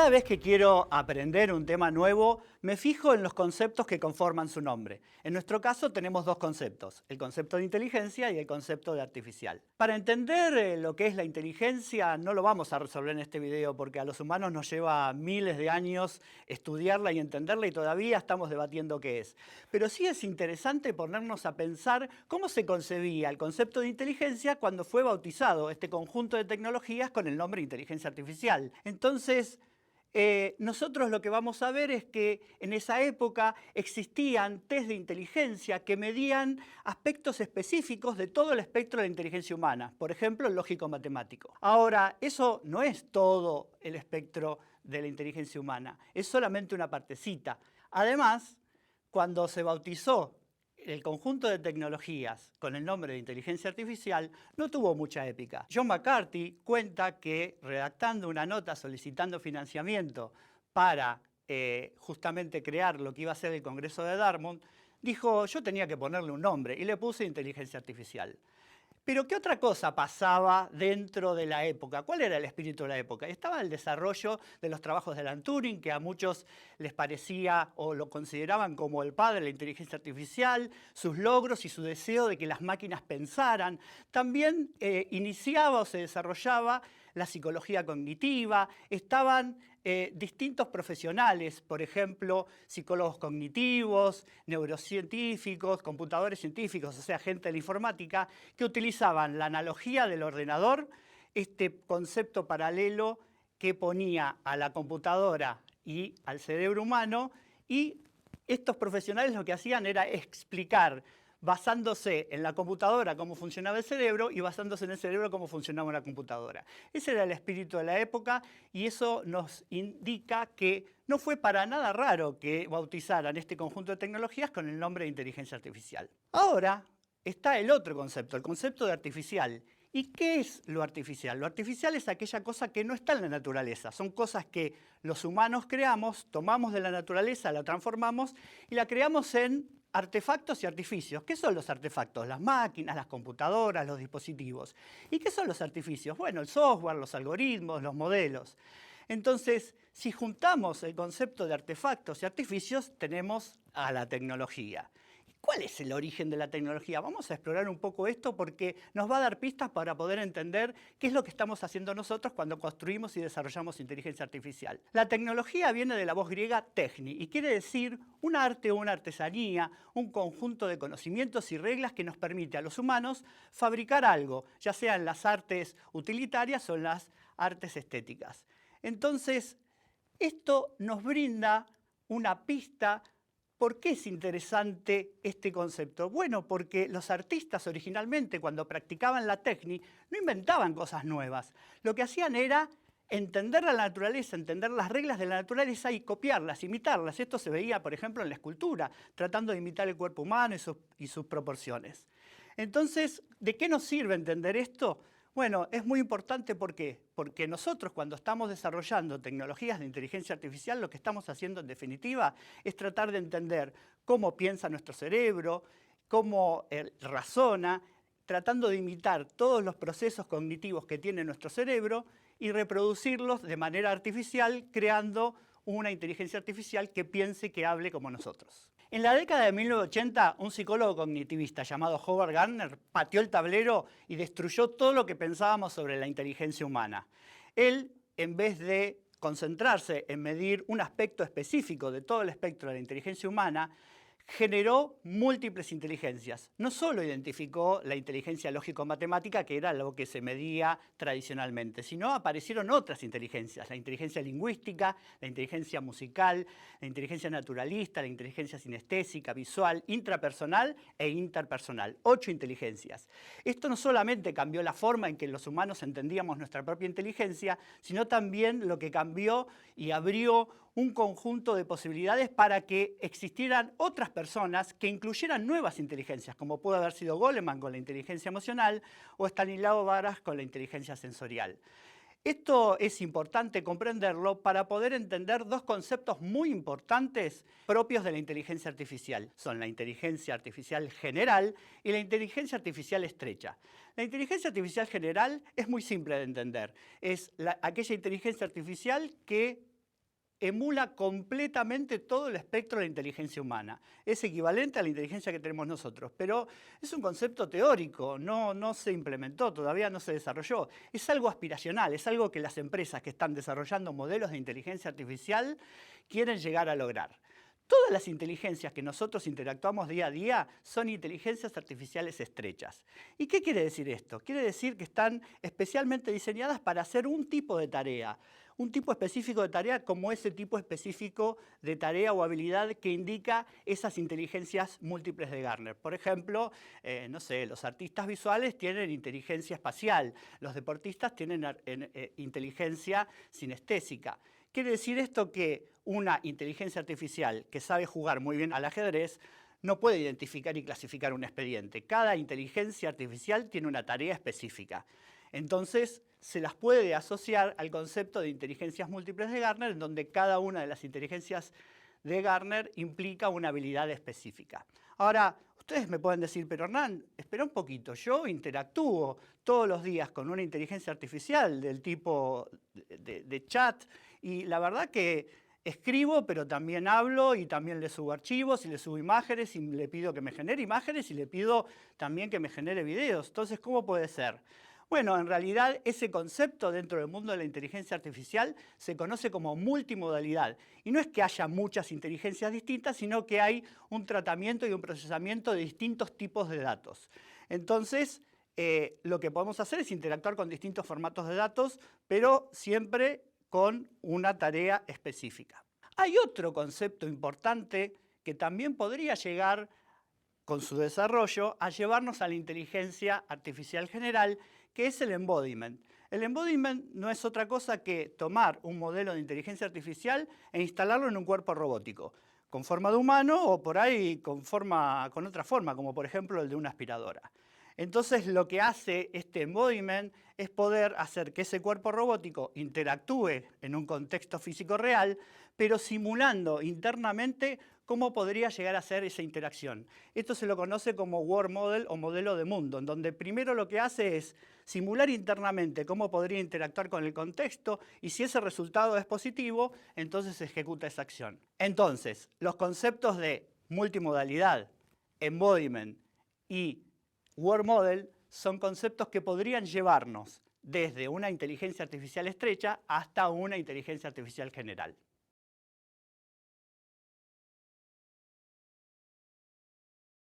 Cada vez que quiero aprender un tema nuevo, me fijo en los conceptos que conforman su nombre. En nuestro caso tenemos dos conceptos, el concepto de inteligencia y el concepto de artificial. Para entender lo que es la inteligencia no lo vamos a resolver en este video porque a los humanos nos lleva miles de años estudiarla y entenderla y todavía estamos debatiendo qué es. Pero sí es interesante ponernos a pensar cómo se concebía el concepto de inteligencia cuando fue bautizado este conjunto de tecnologías con el nombre de inteligencia artificial. Entonces, nosotros lo que vamos a ver es que en esa época existían test de inteligencia que medían aspectos específicos de todo el espectro de la inteligencia humana, por ejemplo, el lógico-matemático. Ahora, eso no es todo el espectro de la inteligencia humana, es solamente una partecita. Además, cuando se bautizó el conjunto de tecnologías con el nombre de inteligencia artificial no tuvo mucha épica. John McCarthy cuenta que redactando una nota solicitando financiamiento para justamente crear lo que iba a ser el Congreso de Dartmouth, dijo yo tenía que ponerle un nombre y le puse inteligencia artificial. Pero ¿qué otra cosa pasaba dentro de la época? ¿Cuál era el espíritu de la época? Estaba el desarrollo de los trabajos de Alan Turing, que a muchos les parecía o lo consideraban como el padre de la inteligencia artificial, sus logros y su deseo de que las máquinas pensaran. También iniciaba o se desarrollaba la psicología cognitiva, estaban distintos profesionales, por ejemplo, psicólogos cognitivos, neurocientíficos, computadores científicos, o sea, gente de la informática, que utilizaban la analogía del ordenador, este concepto paralelo que ponía a la computadora y al cerebro humano, y estos profesionales lo que hacían era explicar basándose en la computadora cómo funcionaba el cerebro y basándose en el cerebro cómo funcionaba una computadora. Ese era el espíritu de la época y eso nos indica que no fue para nada raro que bautizaran este conjunto de tecnologías con el nombre de inteligencia artificial. Ahora está el otro concepto, el concepto de artificial. ¿Y qué es lo artificial? Lo artificial es aquella cosa que no está en la naturaleza. Son cosas que los humanos creamos, tomamos de la naturaleza, la transformamos y la creamos en artefactos y artificios. ¿Qué son los artefactos? Las máquinas, las computadoras, los dispositivos. ¿Y qué son los artificios? Bueno, el software, los algoritmos, los modelos. Entonces, si juntamos el concepto de artefactos y artificios, tenemos a la tecnología. ¿Cuál es el origen de la tecnología? Vamos a explorar un poco esto porque nos va a dar pistas para poder entender qué es lo que estamos haciendo nosotros cuando construimos y desarrollamos inteligencia artificial. La tecnología viene de la voz griega techni y quiere decir un arte o una artesanía, un conjunto de conocimientos y reglas que nos permite a los humanos fabricar algo, ya sea en las artes utilitarias o en las artes estéticas. Entonces, esto nos brinda una pista. ¿Por qué es interesante este concepto? Bueno, porque los artistas originalmente, cuando practicaban la técnica, no inventaban cosas nuevas. Lo que hacían era entender la naturaleza, entender las reglas de la naturaleza y copiarlas, imitarlas. Esto se veía, por ejemplo, en la escultura, tratando de imitar el cuerpo humano y sus proporciones. Entonces, ¿de qué nos sirve entender esto? Bueno, es muy importante ¿por qué? Porque nosotros cuando estamos desarrollando tecnologías de inteligencia artificial, lo que estamos haciendo en definitiva es tratar de entender cómo piensa nuestro cerebro, cómo razona, tratando de imitar todos los procesos cognitivos que tiene nuestro cerebro y reproducirlos de manera artificial, creando una inteligencia artificial que piense y que hable como nosotros. En la década de 1980, un psicólogo cognitivista llamado Howard Gardner pateó el tablero y destruyó todo lo que pensábamos sobre la inteligencia humana. Él, en vez de concentrarse en medir un aspecto específico de todo el espectro de la inteligencia humana, generó múltiples inteligencias. No solo identificó la inteligencia lógico-matemática, que era lo que se medía tradicionalmente, sino aparecieron otras inteligencias, la inteligencia lingüística, la inteligencia musical, la inteligencia naturalista, la inteligencia sinestésica, visual, intrapersonal e interpersonal. 8 inteligencias. Esto no solamente cambió la forma en que los humanos entendíamos nuestra propia inteligencia, sino también lo que cambió y abrió un conjunto de posibilidades para que existieran otras personas que incluyeran nuevas inteligencias, como pudo haber sido Goleman con la inteligencia emocional o Stanislao Baras con la inteligencia sensorial. Esto es importante comprenderlo para poder entender dos conceptos muy importantes propios de la inteligencia artificial. Son la inteligencia artificial general y la inteligencia artificial estrecha. La inteligencia artificial general es muy simple de entender. Es aquella inteligencia artificial que emula completamente todo el espectro de la inteligencia humana. Es equivalente a la inteligencia que tenemos nosotros, pero es un concepto teórico, no se implementó, todavía no se desarrolló. Es algo aspiracional, es algo que las empresas que están desarrollando modelos de inteligencia artificial quieren llegar a lograr. Todas las inteligencias que nosotros interactuamos día a día son inteligencias artificiales estrechas. ¿Y qué quiere decir esto? Quiere decir que están especialmente diseñadas para hacer un tipo de tarea, un tipo específico de tarea como ese tipo específico de tarea o habilidad que indica esas inteligencias múltiples de Gartner. Por ejemplo, no sé, los artistas visuales tienen inteligencia espacial, los deportistas tienen inteligencia sinestésica. Quiere decir esto que una inteligencia artificial que sabe jugar muy bien al ajedrez no puede identificar y clasificar un expediente. Cada inteligencia artificial tiene una tarea específica. Entonces, se las puede asociar al concepto de inteligencias múltiples de Gartner, en donde cada una de las inteligencias de Gartner implica una habilidad específica. Ahora, ustedes me pueden decir, pero Hernán, espera un poquito, yo interactúo todos los días con una inteligencia artificial del tipo de chat, y la verdad que escribo, pero también hablo y también le subo archivos y le subo imágenes y le pido que me genere imágenes y le pido también que me genere videos. Entonces, ¿cómo puede ser? Bueno, en realidad ese concepto dentro del mundo de la inteligencia artificial se conoce como multimodalidad. Y no es que haya muchas inteligencias distintas, sino que hay un tratamiento y un procesamiento de distintos tipos de datos. Entonces, lo que podemos hacer es interactuar con distintos formatos de datos, pero siempre con una tarea específica. Hay otro concepto importante que también podría llegar con su desarrollo a llevarnos a la inteligencia artificial general, que es el embodiment. El embodiment no es otra cosa que tomar un modelo de inteligencia artificial e instalarlo en un cuerpo robótico, con forma de humano o por ahí con otra forma, como por ejemplo el de una aspiradora. Entonces lo que hace este embodiment es poder hacer que ese cuerpo robótico interactúe en un contexto físico real, pero simulando internamente cómo podría llegar a ser esa interacción. Esto se lo conoce como World Model o modelo de mundo, en donde primero lo que hace es simular internamente cómo podría interactuar con el contexto y si ese resultado es positivo, entonces se ejecuta esa acción. Entonces, los conceptos de multimodalidad, embodiment y World Model son conceptos que podrían llevarnos desde una inteligencia artificial estrecha hasta una inteligencia artificial general.